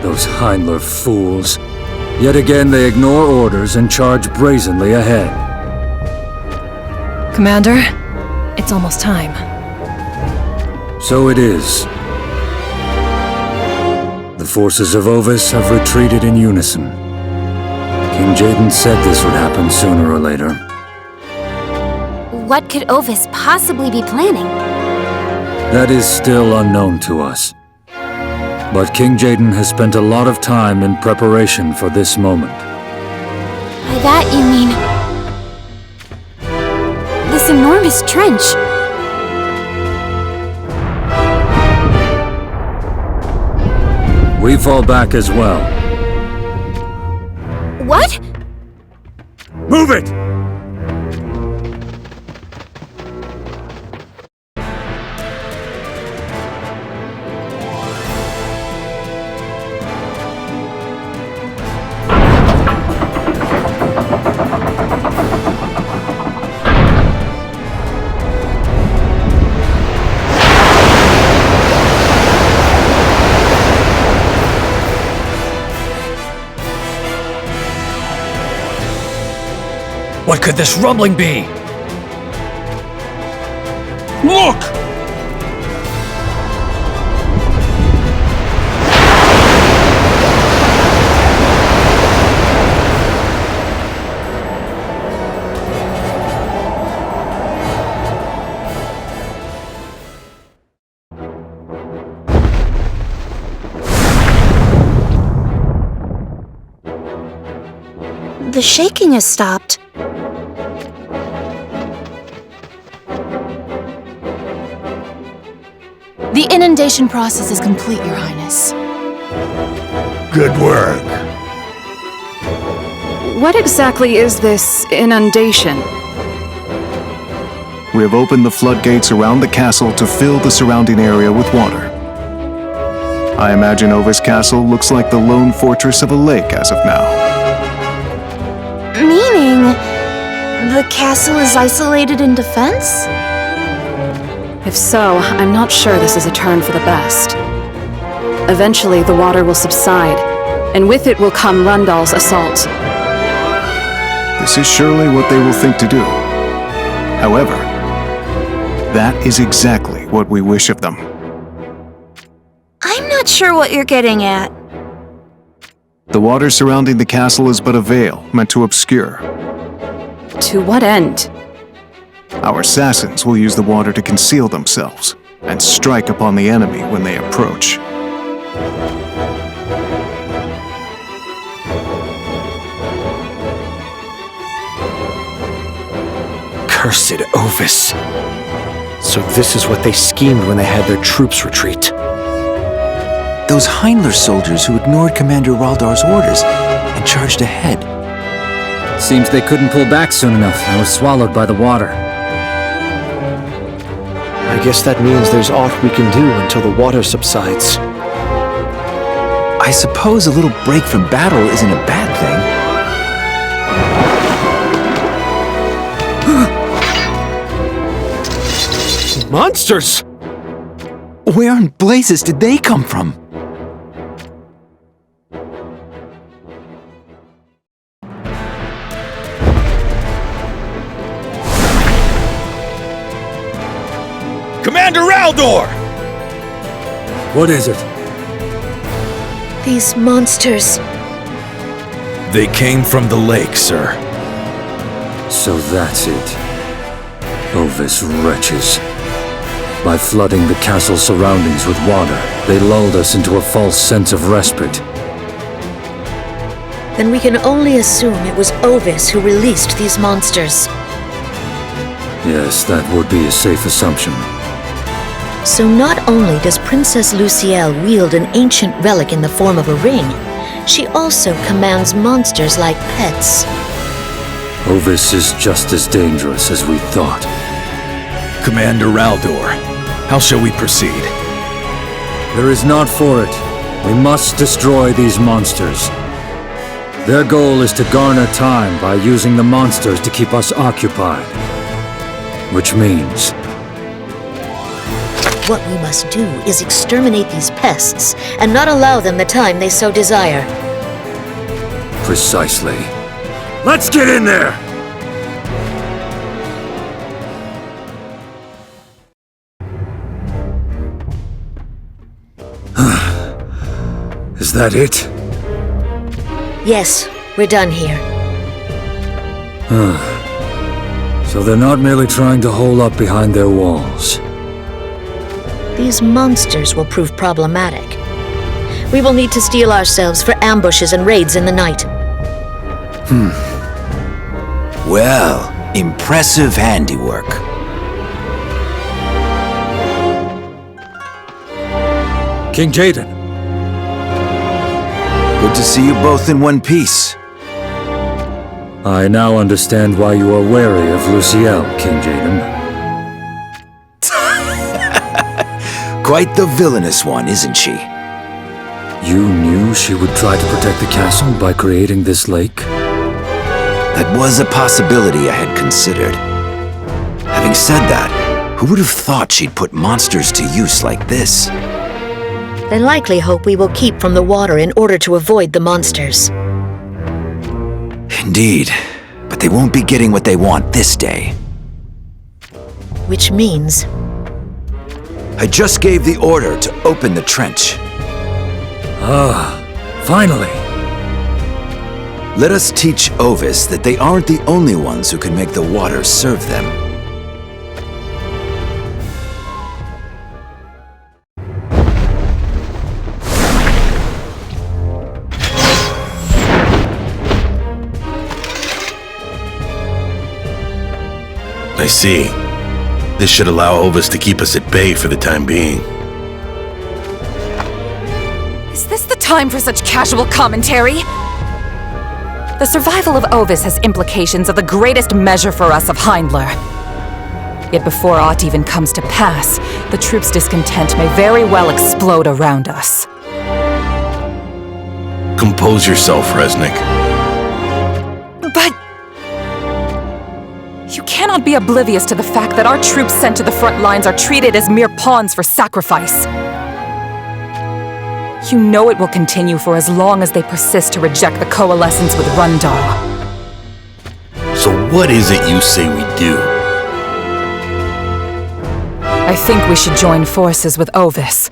Those Heinler fools. Yet again they ignore orders and charge brazenly ahead. Commander, it's almost time. So it is. The forces of Ovis have retreated in unison. King Jaden said this would happen sooner or later. What could Ovis possibly be planning? That is still unknown to us. But King Jaden has spent a lot of time in preparation for this moment. By that you mean... this enormous trench. We fall back as well. What? Move it! What could this rumbling be? Look! The shaking has stopped. The inundation process is complete, Your Highness. Good work. What exactly is this inundation? We have opened the floodgates around the castle to fill the surrounding area with water. I imagine Ovis Castle looks like the lone fortress of a lake as of now. Meaning... the castle is isolated in defense? If so, I'm not sure this is a turn for the best. Eventually, the water will subside, and with it will come Rundal's assault. This is surely what they will think to do. However, that is exactly what we wish of them. I'm not sure what you're getting at. The water surrounding the castle is but a veil meant to obscure. To what end? Our assassins will use the water to conceal themselves and strike upon the enemy when they approach. Cursed Ovis. So this is what they schemed when they had their troops retreat. Those Heinler soldiers who ignored Commander Raldar's orders and charged ahead. Seems they couldn't pull back soon enough and were swallowed by the water. I guess that means there's aught we can do until the water subsides. I suppose a little break from battle isn't a bad thing. Monsters! Where in blazes did they come from? Commander Raldor! What is it? These monsters... They came from the lake, sir. So that's it. Ovis wretches. By flooding the castle's surroundings with water, they lulled us into a false sense of respite. Then we can only assume it was Ovis who released these monsters. Yes, that would be a safe assumption. So not only does Princess Lucielle wield an ancient relic in the form of a ring, she also commands monsters like pets. Ovis is just as dangerous as we thought. Commander Raldor, how shall we proceed? There is not for it. We must destroy these monsters. Their goal is to garner time by using the monsters to keep us occupied. Which means... what we must do is exterminate these pests and not allow them the time they so desire. Precisely. Let's get in there! Is that it? Yes, we're done here. So they're not merely trying to hole up behind their walls. These monsters will prove problematic. We will need to steel ourselves for ambushes and raids in the night. Well, impressive handiwork. King Jaden. Good to see you both in one piece. I now understand why you are wary of Luciel, King Jaden. Quite the villainous one, isn't she? You knew she would try to protect the castle by creating this lake? That was a possibility I had considered. Having said that, who would have thought she'd put monsters to use like this? They likely hope we will keep from the water in order to avoid the monsters. Indeed, but they won't be getting what they want this day. Which means... I just gave the order to open the trench. Finally! Let us teach Ovis that they aren't the only ones who can make the water serve them. I see. This should allow Ovis to keep us at bay for the time being. Is this the time for such casual commentary? The survival of Ovis has implications of the greatest measure for us of Heindler. Yet before aught even comes to pass, the troops' discontent may very well explode around us. Compose yourself, Resnick. But... you cannot be oblivious to the fact that our troops sent to the front lines are treated as mere pawns for sacrifice. You know it will continue for as long as they persist to reject the coalescence with Rundal. So what is it you say we do? I think we should join forces with Ovis.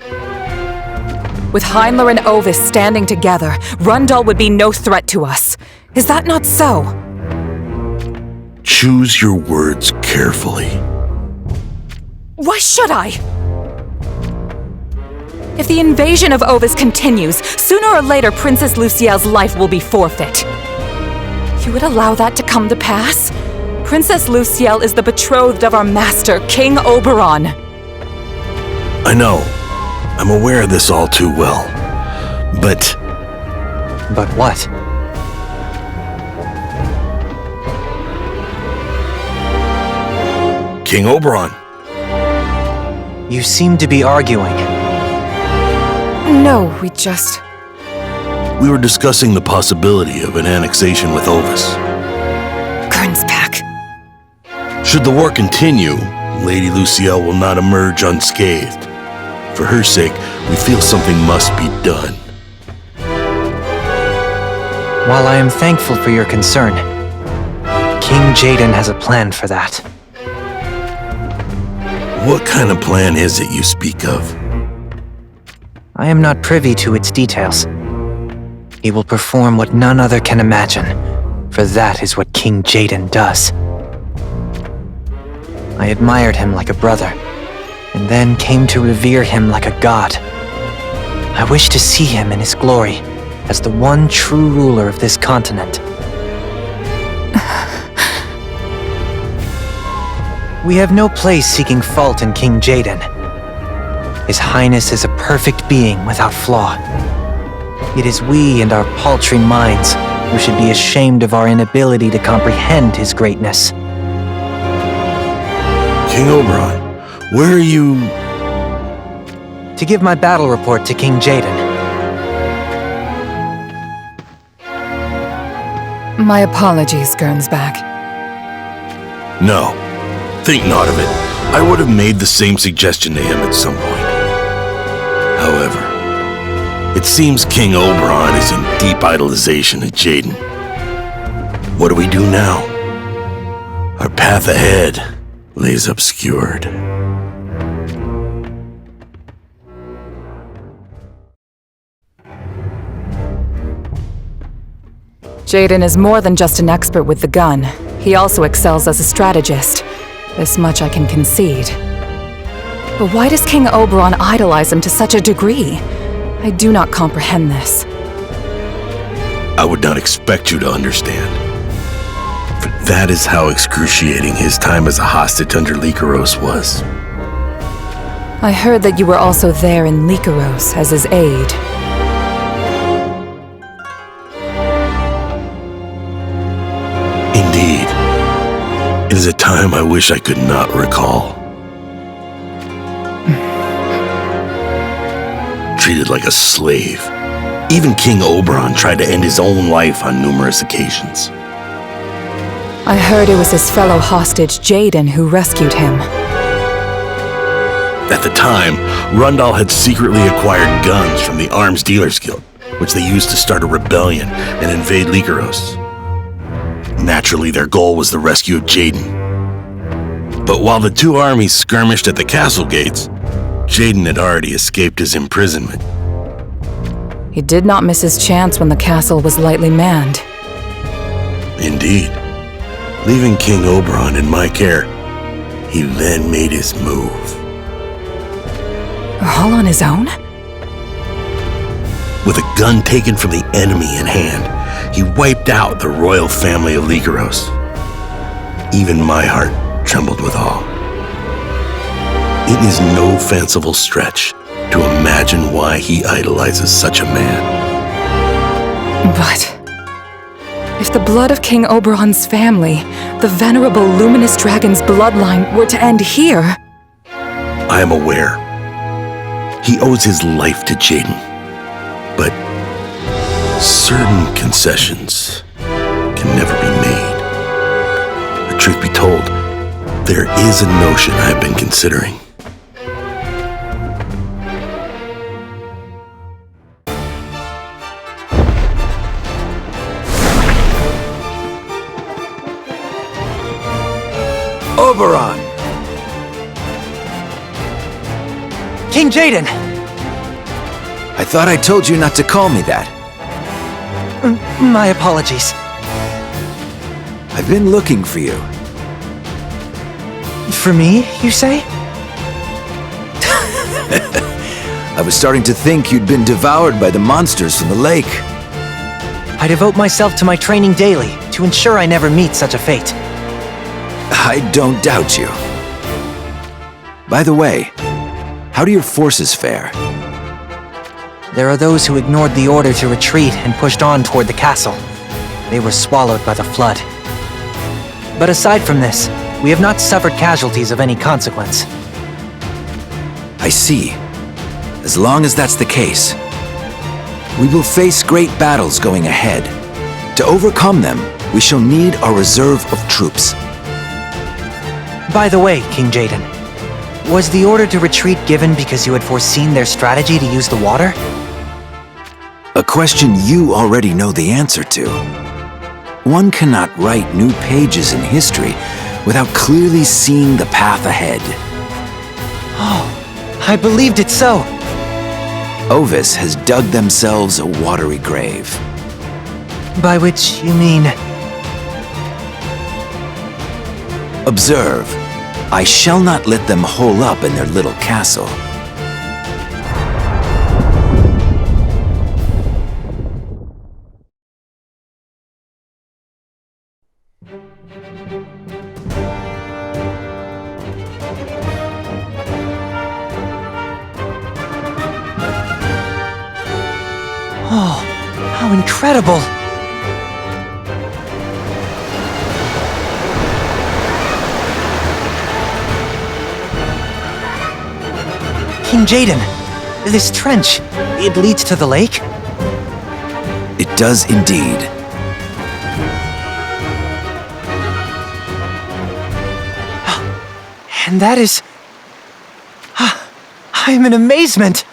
With Heindler and Ovis standing together, Rundal would be no threat to us. Is that not so? Choose your words carefully. Why should I? If the invasion of Ovis continues, sooner or later Princess Luciel's life will be forfeit. You would allow that to come to pass? Princess Luciel is the betrothed of our master, King Oberon. I know. I'm aware of this all too well. But... But what? King Oberon. You seem to be arguing. No, we just... We were discussing the possibility of an annexation with Ovis. Gernsback. Should the war continue, Lady Luciel will not emerge unscathed. For her sake, we feel something must be done. While I am thankful for your concern, King Jaden has a plan for that. What kind of plan is it you speak of? I am not privy to its details. He will perform what none other can imagine, for that is what King Jaden does. I admired him like a brother, and then came to revere him like a god. I wish to see him in his glory, as the one true ruler of this continent. We have no place seeking fault in King Jaden. His Highness is a perfect being without flaw. It is we and our paltry minds who should be ashamed of our inability to comprehend his greatness. King Oberon, where are you... To give my battle report to King Jaden. My apologies, Gernsback. No. Think not of it. I would have made the same suggestion to him at some point. However, it seems King Oberon is in deep idolization of Jaden. What do we do now? Our path ahead lays obscured. Jaden is more than just an expert with the gun. He also excels as a strategist. This much I can concede. But why does King Oberon idolize him to such a degree? I do not comprehend this. I would not expect you to understand. For that is how excruciating his time as a hostage under Lycaros was. I heard that you were also there in Lycaros as his aide. Indeed. It is a time I wish I could not recall. Treated like a slave. Even King Oberon tried to end his own life on numerous occasions. I heard it was his fellow hostage, Jaden, who rescued him. At the time, Rundal had secretly acquired guns from the Arms Dealers Guild, which they used to start a rebellion and invade Lycaros. Naturally, their goal was the rescue of Jaden. But while the two armies skirmished at the castle gates, Jaden had already escaped his imprisonment. He did not miss his chance when the castle was lightly manned. Indeed. Leaving King Oberon in my care, he then made his move. All on his own? With a gun taken from the enemy in hand, he wiped out the royal family of Lycaros. Even my heart trembled with awe. It is no fanciful stretch to imagine why he idolizes such a man. But if the blood of King Oberon's family, the venerable luminous dragon's bloodline, were to end here... I am aware. He owes his life to Jaden. But certain concessions can never be made. The truth be told, there is a notion I've been considering. Oberon! King Jaden! I thought I told you not to call me that. My apologies. I've been looking for you. For me, you say? I was starting to think you'd been devoured by the monsters from the lake. I devote myself to my training daily to ensure I never meet such a fate. I don't doubt you. By the way, how do your forces fare? There are those who ignored the order to retreat and pushed on toward the castle. They were swallowed by the flood. But aside from this, we have not suffered casualties of any consequence. I see. As long as that's the case, we will face great battles going ahead. To overcome them, we shall need our reserve of troops. By the way, King Jaden, was the order to retreat given because you had foreseen their strategy to use the water? A question you already know the answer to. One cannot write new pages in history without clearly seeing the path ahead. Oh, I believed it so. Ovis has dug themselves a watery grave. By which you mean... Observe. I shall not let them hole up in their little castle. Oh, how incredible! King Jaden, this trench, it leads to the lake? It does indeed. And that is... I'm in amazement!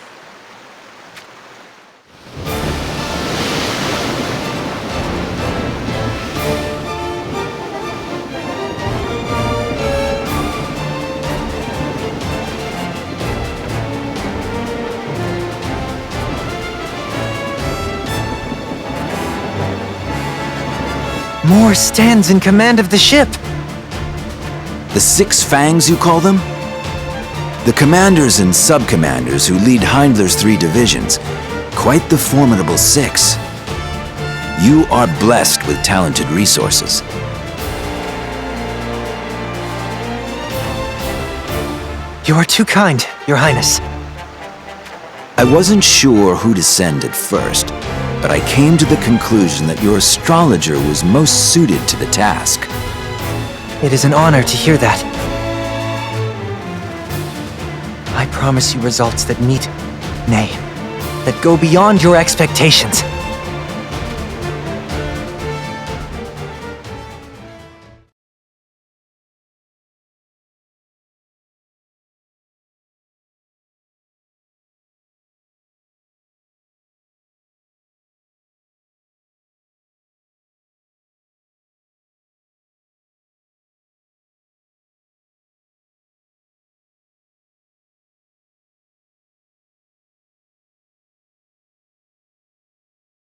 Moore stands in command of the ship. The Six Fangs, you call them? The commanders and sub-commanders who lead Heindler's 3 divisions. Quite the formidable 6. You are blessed with talented resources. You are too kind, Your Highness. I wasn't sure who to send at first, but I came to the conclusion that your astrologer was most suited to the task. It is an honor to hear that. I promise you results that meet, nay, that go beyond your expectations.